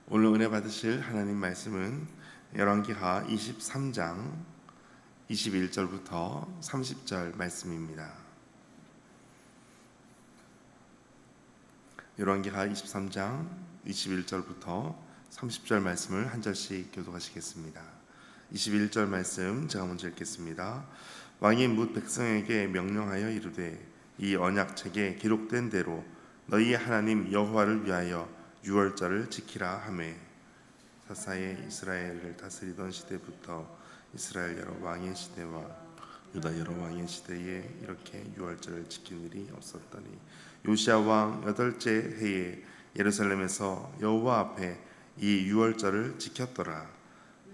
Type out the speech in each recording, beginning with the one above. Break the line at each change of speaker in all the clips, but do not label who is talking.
오늘 은혜 받으실 하나님 말씀은 열왕기하 23장 21절부터 30절 말씀입니다. 열왕기하 23장 21절부터 30절 말씀을 한 절씩 교독하시겠습니다. 21절 말씀 제가 먼저 읽겠습니다. 왕이 뭇 백성에게 명령하여 이르되 이 언약책에 기록된 대로 너희 하나님 여호와를 위하여 유월절을 지키라 하매 사사의 이스라엘을 다스리던 시대부터 이스라엘 여러 왕의 시대와 유다 여러 왕의 시대에 이렇게 유월절을 지킨 일이 없었더니 요시야 왕 8째 해에 예루살렘에서 여호와 앞에 이 유월절을 지켰더라.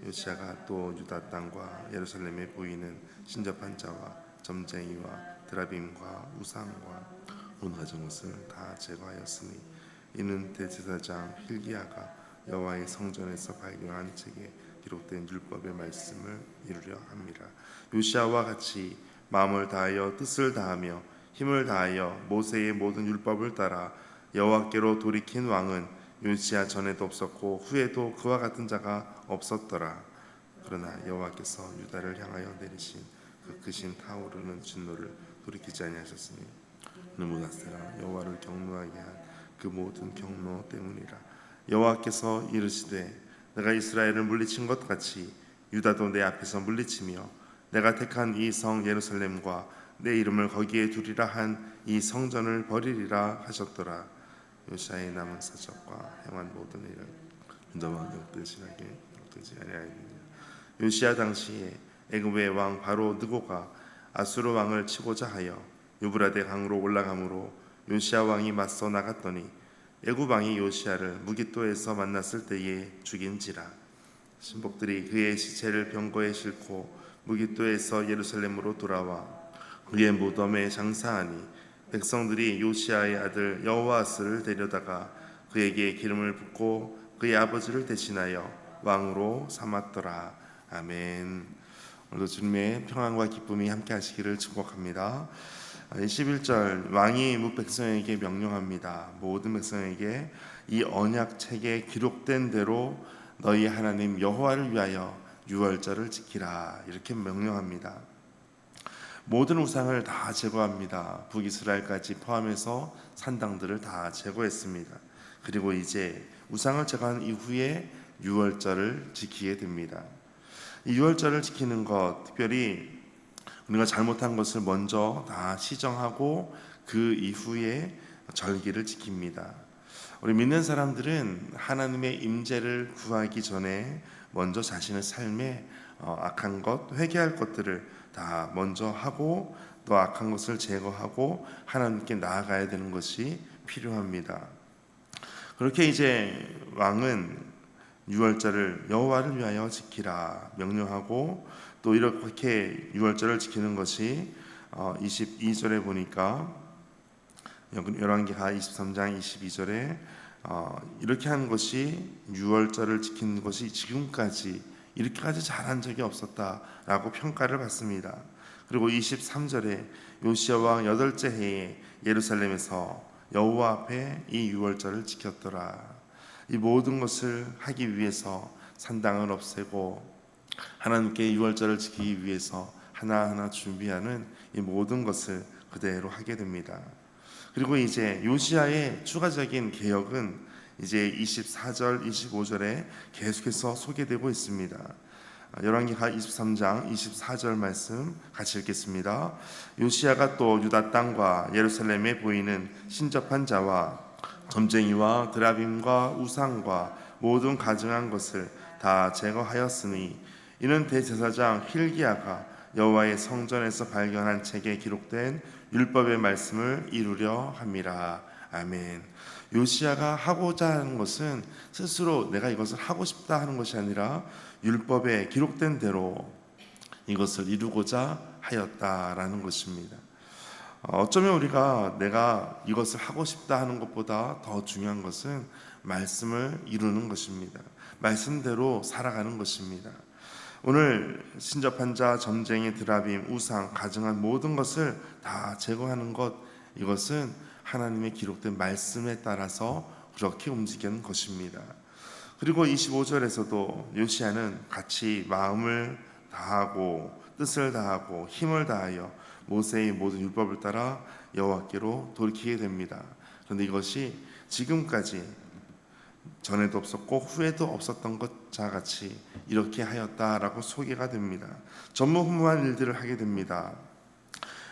요시야가 또 유다 땅과 예루살렘에 보이는 신접한 자와 점쟁이와 드라빔과 우상과 온 가진 것을 다 제거하였으니 이는 대제사장 hil기야가 여호와의 성전에서 발견한 책에 기록된 율법의 말씀을 이루려 함이라. 요시야와 같이 마음을 다하여 뜻을 다하며 힘을 다하여 모세의 모든 율법을 따라 여호와께로 돌이킨 왕은 요시야 전에도 없었고 후에도 그와 같은 자가 없었더라. 그러나 여호와께서 유다를 향하여 내리신 그 크신 타오르는 진노를 돌이키지 아니하셨으니 느부갓네살가 여호와를 경노하게 한 그 모든 경노 때문이라. 여호와께서 이르시되 내가 이스라엘을 물리친 것 같이 유다도 내 앞에서 물리치며 내가 택한 이 성 예루살렘과 내 이름을 거기에 두리라 한 이 성전을 버리리라 하셨더라. 요시야의 남은 사적과 행한 모든 일을 유다와 역대지하게 역대지 아니하였느냐. 요시야 당시에 애굽의 왕 바로 느고가 아수르 왕을 치고자 하여 유브라데 강으로 올라가므로 요시야 왕이 맞서 나갔더니 애굽 왕이 요시야를 무깃도에서 만났을 때에 죽인지라. 신복들이 그의 시체를 병거에 싣고 무깃도에서 예루살렘으로 돌아와 그의 무덤에 장사하니 백성들이 요시야의 아들 여호아스를 데려다가 그에게 기름을 붓고 그의 아버지를 대신하여 왕으로 삼았더라. 아멘. 오늘도 주님의 평안과 기쁨이 함께 하시기를 축복합니다. 21절 왕이 뭇 백성에게 명령합니다. 모든 백성에게 이 언약책에 기록된 대로 너희 하나님 여호와를 위하여 유월절을 지키라 이렇게 명령합니다. 모든 우상을 다 제거합니다. 북이스라엘까지 포함해서 산당들을 다 제거했습니다. 그리고 이제 우상을 제거한 이후에 유월절을 지키게 됩니다. 이 유월절을 지키는 것, 특별히 우리가 잘못한 것을 먼저 다 시정하고 그 이후에 절기를 지킵니다. 우리 믿는 사람들은 하나님의 임재를 구하기 전에 먼저 자신의 삶에 악한 것, 회개할 것들을 다 먼저 하고 또 악한 것을 제거하고 하나님께 나아가야 되는 것이 필요합니다. 그렇게 이제 왕은 유월절을 여호와를 위하여 지키라 명령하고 또 이렇게 유월절을 지키는 것이 22절에 보니까 열왕기하 23장 22절에 이렇게 한 것이 유월절을 지키는 것이 지금까지 이렇게까지 잘한 적이 없었다라고 평가를 받습니다. 그리고 23절에 요시야 왕 8째 해에 예루살렘에서 여호와 앞에 이 유월절을 지켰더라. 이 모든 것을 하기 위해서 산당을 없애고 하나님께 유월절을 지키기 위해서 하나하나 준비하는 이 모든 것을 그대로 하게 됩니다. 그리고 이제 요시야의 추가적인 개혁은 이제 24절, 25절에 계속해서 소개되고 있습니다. 열왕기하 23장 24절 말씀 같이 읽겠습니다. 요시야가 또 유다 땅과 예루살렘에 보이는 신접한 자와 점쟁이와 드라빔과 우상과 모든 가증한 것을 다 제거하였으니 이는 대제사장 hil기야가 여호와의 성전에서 발견한 책에 기록된 율법의 말씀을 이루려 함이라. 아멘. 요시야가 하고자 하는 것은 스스로 내가 이것을 하고 싶다 하는 것이 아니라 율법에 기록된 대로 이것을 이루고자 하였다라는 것입니다. 어쩌면 우리가 내가 이것을 하고 싶다 하는 것보다 더 중요한 것은 말씀을 이루는 것입니다. 말씀대로 살아가는 것입니다. 오늘 신접한 자, 점쟁이, 드라빔, 우상, 가증한 모든 것을 다 제거하는 것, 이것은 하나님의 기록된 말씀에 따라서 그렇게 움직이는 것입니다. 그리고 25절에서도 요시야는 같이 마음을 다하고 뜻을 다하고 힘을 다하여 모세의 모든 율법을 따라 여호와께로 돌이키게 됩니다. 그런데 이것이 지금까지 전에도 없었고 후에도 없었던 것과 같이 이렇게 하였다라고 소개가 됩니다. 전무후무한 일들을 하게 됩니다.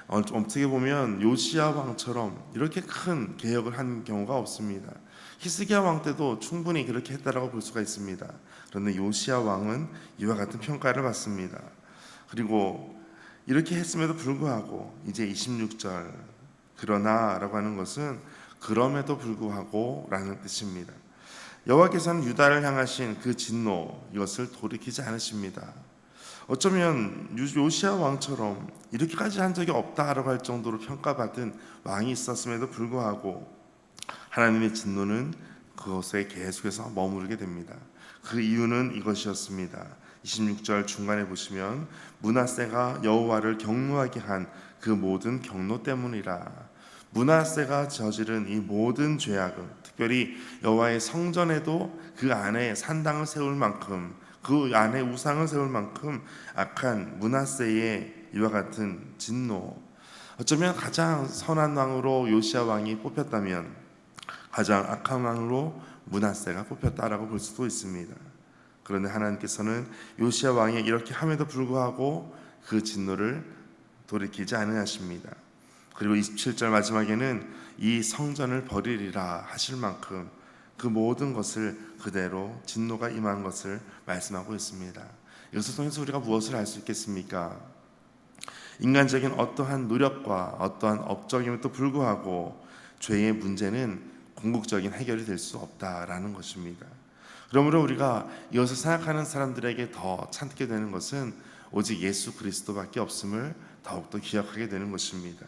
어떻게 보면 요시야 왕처럼 이렇게 큰 개혁을 한 경우가 없습니다. 히스기야 왕 때도 충분히 그렇게 했다라고 볼 수가 있습니다. 그런데 요시야 왕은 이와 같은 평가를 받습니다. 그리고 이렇게 했음에도 불구하고 이제 26절 그러나라고 하는 것은 그럼에도 불구하고 라는 뜻입니다. 여호와께서는 유다를 향하신 그 진노 이것을 돌이키지 않으십니다. 어쩌면 요시야 왕처럼 이렇게까지 한 적이 없다라고 할 정도로 평가받은 왕이 있었음에도 불구하고 하나님의 진노는 그것에 계속해서 머무르게 됩니다. 그 이유는 이것이었습니다. 26절 중간에 보시면 므낫세가 여호와를 경노하게 한 그 모든 경노 때문이라. 므낫세가 저지른 이 모든 죄악은 특별히 여호와의 성전에도 그 안에 산당을 세울 만큼 그 안에 우상을 세울 만큼 악한 므낫세의 이와 같은 진노, 어쩌면 가장 선한 왕으로 요시야 왕이 뽑혔다면 가장 악한 왕으로 므낫세가 뽑혔다라고 볼 수도 있습니다. 그런데 하나님께서는 요시야 왕이 이렇게 함에도 불구하고 그 진노를 돌이키지 않으십니다. 그리고 27절 마지막에는 이 성전을 버리리라 하실 만큼 그 모든 것을 그대로 진노가 임한 것을 말씀하고 있습니다. 이것을 통해서 우리가 무엇을 알 수 있겠습니까? 인간적인 어떠한 노력과 어떠한 업적임에도 불구하고 죄의 문제는 궁극적인 해결이 될 수 없다라는 것입니다. 그러므로 우리가 이것을 생각하는 사람들에게 더 찾게 되는 것은 오직 예수 그리스도밖에 없음을 더욱더 기억하게 되는 것입니다.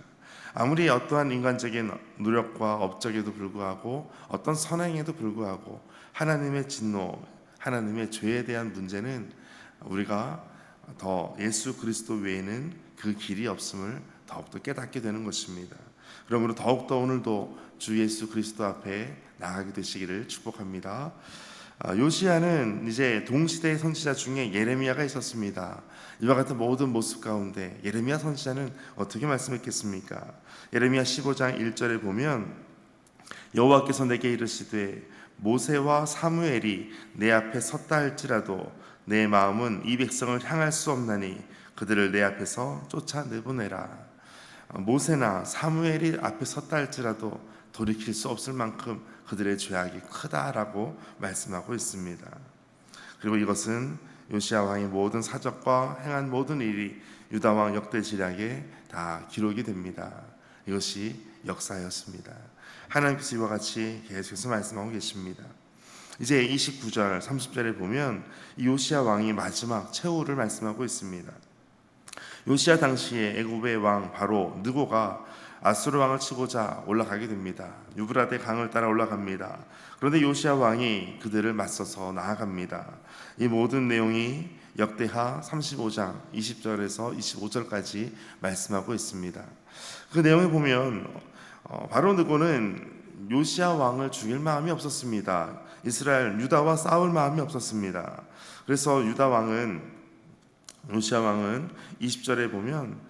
아무리 어떠한 인간적인 노력과 업적에도 불구하고 어떤 선행에도 불구하고 하나님의 진노, 하나님의 죄에 대한 문제는 우리가 더 예수 그리스도 외에는 그 길이 없음을 더욱더 깨닫게 되는 것입니다. 그러므로 더욱더 오늘도 주 예수 그리스도 앞에 나아가게 되시기를 축복합니다. 요시야는 이제 동시대의 선지자 중에 예레미야가 있었습니다. 이와 같은 모든 모습 가운데 예레미야 선지자는 어떻게 말씀했겠습니까? 예레미야 15장 1절에 보면 여호와께서 내게 이르시되 모세와 사무엘이 내 앞에 섰다 할지라도 내 마음은 이 백성을 향할 수 없나니 그들을 내 앞에서 쫓아내보내라. 모세나 사무엘이 앞에 섰다 할지라도 돌이킬 수 없을 만큼 그들의 죄악이 크다라고 말씀하고 있습니다. 그리고 이것은 요시야 왕의 모든 사적과 행한 모든 일이 유다 왕 역대지략에 다 기록이 됩니다. 이것이 역사였습니다. 하나님께서 이와 같이 계속해서 말씀하고 계십니다. 이제 29절 30절에 보면 이 요시야 왕이 마지막 최후를 말씀하고 있습니다. 요시야 당시에 애굽의 왕 바로 느고가 아수르 왕을 치고자 올라가게 됩니다. 유브라데 강을 따라 올라갑니다. 그런데 요시야 왕이 그들을 맞서서 나아갑니다. 이 모든 내용이 역대하 35장 20절에서 25절까지 말씀하고 있습니다. 그 내용에 보면 바로 느고는 요시야 왕을 죽일 마음이 없었습니다. 이스라엘 유다와 싸울 마음이 없었습니다. 그래서 요시야 왕은 20절에 보면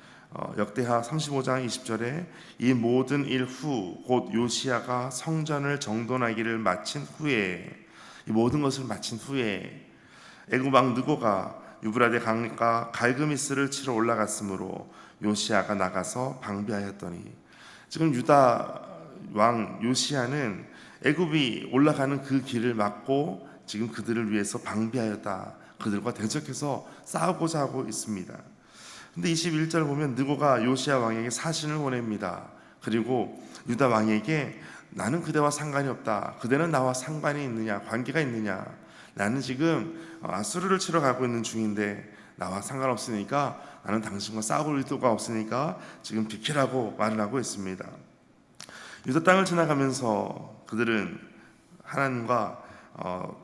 역대하 35장 20절에 이 모든 일 후 곧 요시야가 성전을 정돈하기를 마친 후에, 이 모든 것을 마친 후에 애굽 왕 느고가 유브라데 강가 갈그미스를 치러 올라갔으므로 요시야가 나가서 방비하였더니, 지금 유다 왕 요시야는 애굽이 올라가는 그 길을 막고 지금 그들을 위해서 방비하였다, 그들과 대적해서 싸우고자 하고 있습니다. 근데 21절 보면 느고가 요시야 왕에게 사신을 보냅니다. 그리고 유다 왕에게 나는 그대와 상관이 없다, 그대는 나와 상관이 있느냐, 관계가 있느냐, 나는 지금 아수르를 치러 가고 있는 중인데 나와 상관없으니까, 나는 당신과 싸울 의도가 없으니까 지금 비키라고 말을 하고 있습니다. 유다 땅을 지나가면서 그들은 하나님과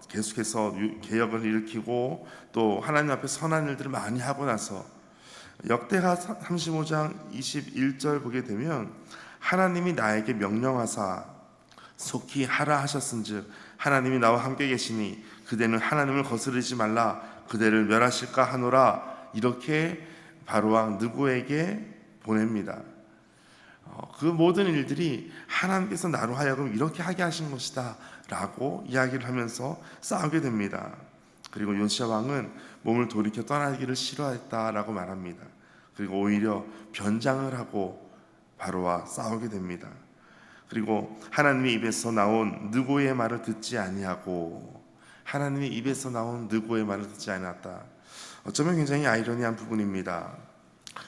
계속해서 개혁을 일으키고 또 하나님 앞에 선한 일들을 많이 하고 나서 역대하 35장 21절 보게 되면 하나님이 나에게 명령하사 속히 하라 하셨은즉 하나님이 나와 함께 계시니 그대는 하나님을 거스르지 말라. 그대를 멸하실까 하노라. 이렇게 바로왕 느고에게 보냅니다. 그 모든 일들이 하나님께서 나로 하여금 이렇게 하게 하신 것이다 라고 이야기를 하면서 싸우게 됩니다. 그리고 요시야 왕은 몸을 돌이켜 떠나기를 싫어했다라고 말합니다. 그리고 오히려 변장을 하고 바로와 싸우게 됩니다. 그리고 하나님의 입에서 나온 느고의 말을 듣지 아니하고, 하나님의 입에서 나온 느고의 말을 듣지 않았다. 어쩌면 굉장히 아이러니한 부분입니다.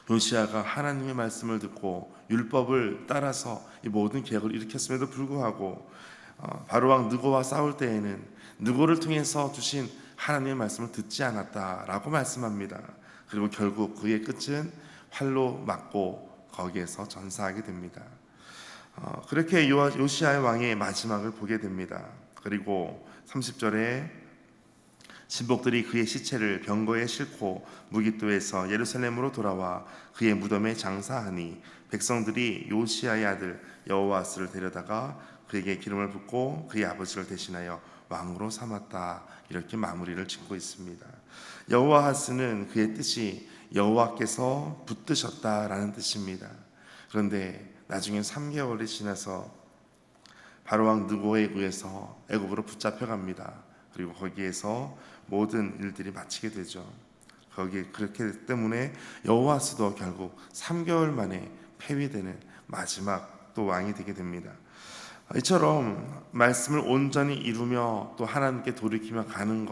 요시야가 하나님의 말씀을 듣고 율법을 따라서 이 모든 계획을 일으켰음에도 불구하고 바로왕 느고와 싸울 때에는 느고를 통해서 주신 하나님의 말씀을 듣지 않았다라고 말씀합니다. 그리고 결국 그의 끝은 활로 맞고 거기에서 전사하게 됩니다. 그렇게 요시야 왕의 마지막을 보게 됩니다. 그리고 30절에 신복들이 그의 시체를 병거에 싣고 무깃도에서 예루살렘으로 돌아와 그의 무덤에 장사하니 백성들이 요시야의 아들 여호아스를 데려다가 그에게 기름을 붓고 그의 아버지를 대신하여 왕으로 삼았다. 이렇게 마무리를 짓고 있습니다. 여호아스는 그의 뜻이 여호와께서 붙드셨다라는 뜻입니다. 그런데 나중에 3개월이 지나서 바로왕 느고에 의해서 애굽으로 붙잡혀갑니다. 그리고 거기에서 모든 일들이 마치게 되죠. 그렇기 때문에 여호아스도 결국 3개월 만에 폐위되는 마지막 또 왕이 되게 됩니다. 이처럼 말씀을 온전히 이루며 또 하나님께 돌이키며 가는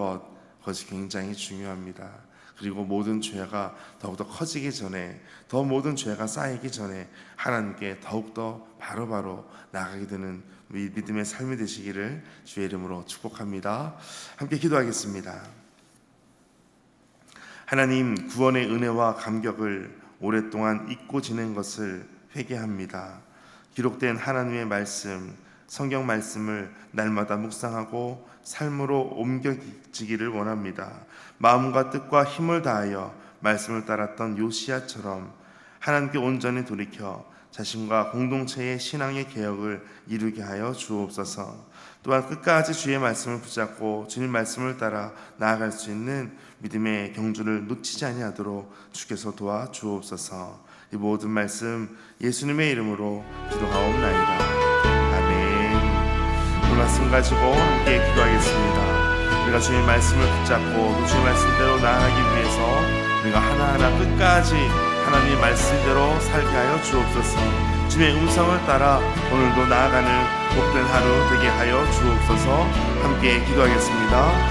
그것이 굉장히 중요합니다. 그리고 모든 죄가 더욱더 커지기 전에, 더 모든 죄가 쌓이기 전에 하나님께 더욱더 바로바로 나아가게 되는 믿음의 삶이 되시기를 주의 이름으로 축복합니다. 함께 기도하겠습니다. 하나님, 구원의 은혜와 감격을 오랫동안 잊고 지낸 것을 회개합니다. 기록된 하나님의 말씀, 성경 말씀을 날마다 묵상하고 삶으로 옮겨지기를 원합니다. 마음과 뜻과 힘을 다하여 말씀을 따랐던 요시야처럼 하나님께 온전히 돌이켜 자신과 공동체의 신앙의 개혁을 이루게 하여 주옵소서. 또한 끝까지 주의 말씀을 붙잡고 주님 말씀을 따라 나아갈 수 있는 믿음의 경주를 놓치지 아니하도록 주께서 도와 주옵소서. 이 모든 말씀 예수님의 이름으로 기도하옵나이다. 아멘. 그 말씀 가지고 함께 기도하겠습니다. 우리가 주의 말씀을 붙잡고 주의 말씀대로 나아가기 위해서 우리가 하나하나 끝까지 하나님의 말씀대로 살게 하여 주옵소서. 주의 음성을 따라 오늘도 나아가는 복된 하루 되게 하여 주옵소서. 함께 기도하겠습니다.